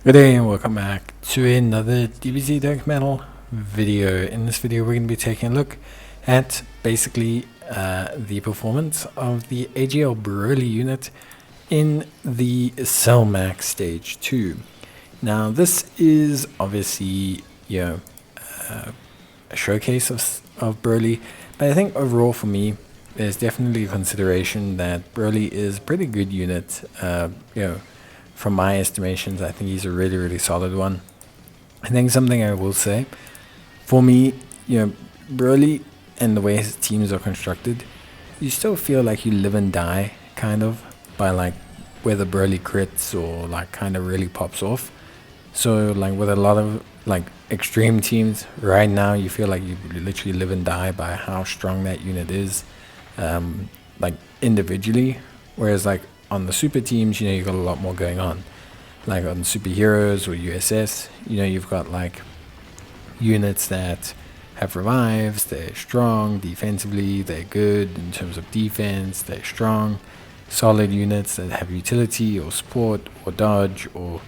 Good day and welcome back to another DBZ Dark Metal video. In this video we're going to be taking a look at basically the performance of the AGL Broly unit in the Cell Max Stage 2. Now this is obviously, a showcase of Broly, but I think overall for me there's definitely a consideration that Broly is a pretty good unit. From my estimations, I think he's a really, really solid one. I think something I will say, for me, Broly and the way his teams are constructed, you still feel like you live and die, kind of, by like whether Broly crits or like kind of really pops off. So like with a lot of like extreme teams right now, you feel like you literally live and die by how strong that unit is, like individually. Whereas like on the super teams, you've got a lot more going on. Like on superheroes or USS, you've got like units that have revives, they're strong defensively, they're good in terms of defense, they're strong, solid units that have utility or support or dodge or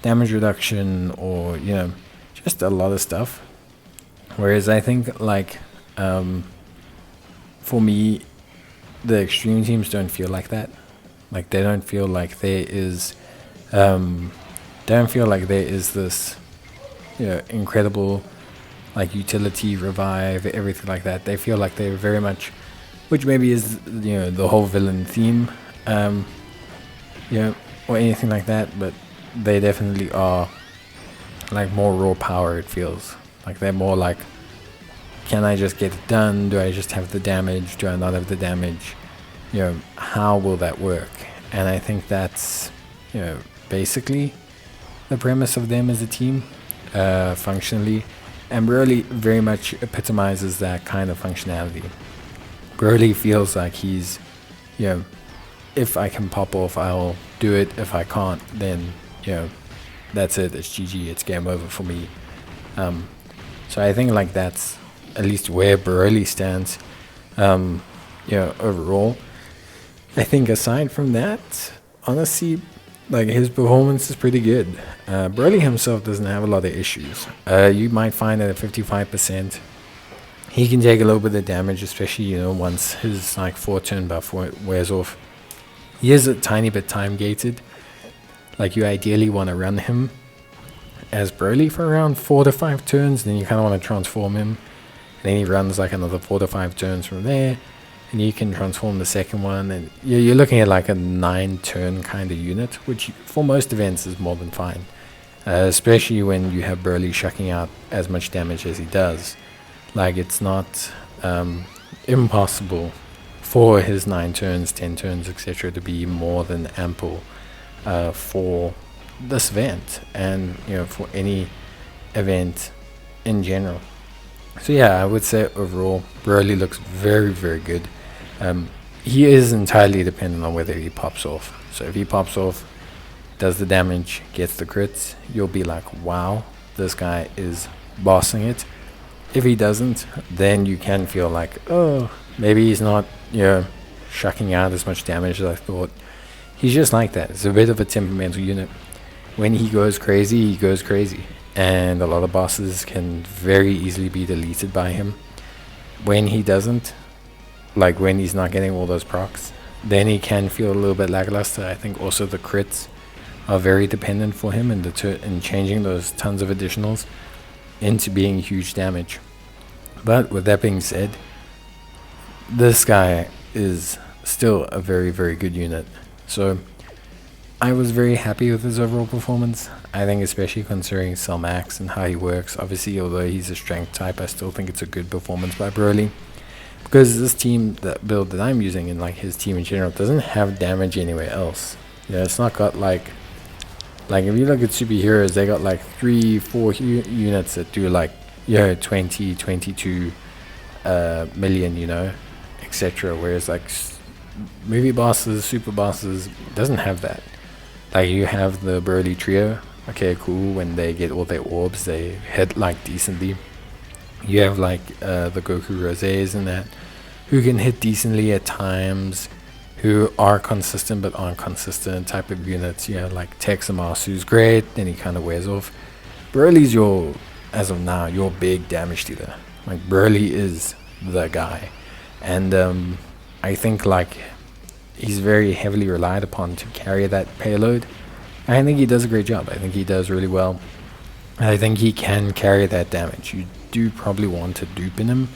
damage reduction or, just a lot of stuff. Whereas I think like, for me, the extreme teams don't feel like that. Like they don't feel like there is this incredible like utility revive, everything like that. They feel like they're very much, which maybe is the whole villain theme, or anything like that, but they definitely are like more raw power. It feels like they're more like, can I just get it done? Do I just have the damage? Do I not have the damage? How will that work? And I think that's, basically the premise of them as a team, functionally. And Broly very much epitomizes that kind of functionality. Broly feels like he's, if I can pop off, I'll do it. If I can't, then, that's it. It's GG. It's game over for me. So I think like that's at least where Broly stands, overall. I think aside from that, honestly, like his performance is pretty good. Broly himself doesn't have a lot of issues. You might find that at 55%, he can take a little bit of damage, especially once his like 4-turn buff wears off. He is a tiny bit time gated. Like you ideally want to run him as Broly for around 4 to 5 turns, then you kind of want to transform him. And then he runs like another 4 to 5 turns from there. And you can transform the second one, and you're looking at like a 9-turn kind of unit, which for most events is more than fine, especially when you have Broly shucking out as much damage as he does. Like it's not impossible for his 9 turns, 10 turns, etc. to be more than ample for this event, and for any event in general. So yeah, I would say overall Broly looks very, very good. He is entirely dependent on whether he pops off. So if he pops off, does the damage, gets the crits, you'll be like, wow, this guy is bossing it. If he doesn't, then you can feel like, oh, maybe he's not shucking out as much damage as I thought. He's just like that. It's a bit of a temperamental unit. When he goes crazy, he goes crazy. And a lot of bosses can very easily be deleted by him. When he doesn't, like when he's not getting all those procs, then he can feel a little bit lackluster. I think also the crits are very dependent for him in changing those tons of additionals into being huge damage. But with that being said, this guy is still a very, very good unit. So I was very happy with his overall performance. I think especially considering Cell Max and how he works. Obviously, although he's a strength type, I still think it's a good performance by Broly. Because this team, that build that I'm using, and like his team in general, doesn't have damage anywhere else. It's not got like if you look at superheroes, they got like 3-4 units that do like 20, 22 million, etc. Whereas like movie bosses, super bosses, doesn't have that. Like you have the Broly trio. Okay, cool. When they get all their orbs, they hit like decently. You have like the Goku Rosés and that, who can hit decently at times. who are consistent but aren't consistent type of units. You have like Texamas, who's great, then he kind of wears off. Broly's your, as of now, your big damage dealer. Like Broly is the guy, and I think like he's very heavily relied upon to carry that payload. I think he does a great job. I think he does really well. I think he can carry that damage. You do probably want to dupe in him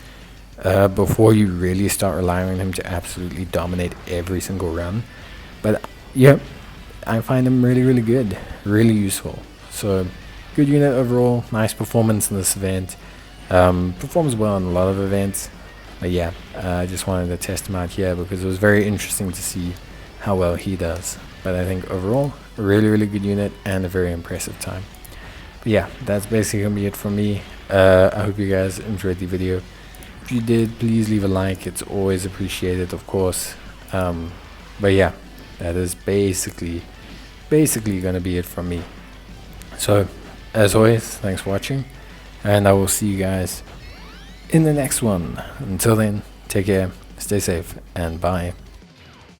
before you really start relying on him to absolutely dominate every single run. But yeah, I find him really, really good, really useful. So good unit overall, nice performance in this event. Performs well in a lot of events. But yeah, I just wanted to test him out here because it was very interesting to see how well he does. But I think overall, a really, really good unit and a very impressive time. But yeah, that's basically going to be it from me. I hope you guys enjoyed the video. If you did, please leave a like. It's always appreciated, of course. But yeah, that is basically going to be it from me. So, as always, thanks for watching. And I will see you guys in the next one. Until then, take care, stay safe, and bye.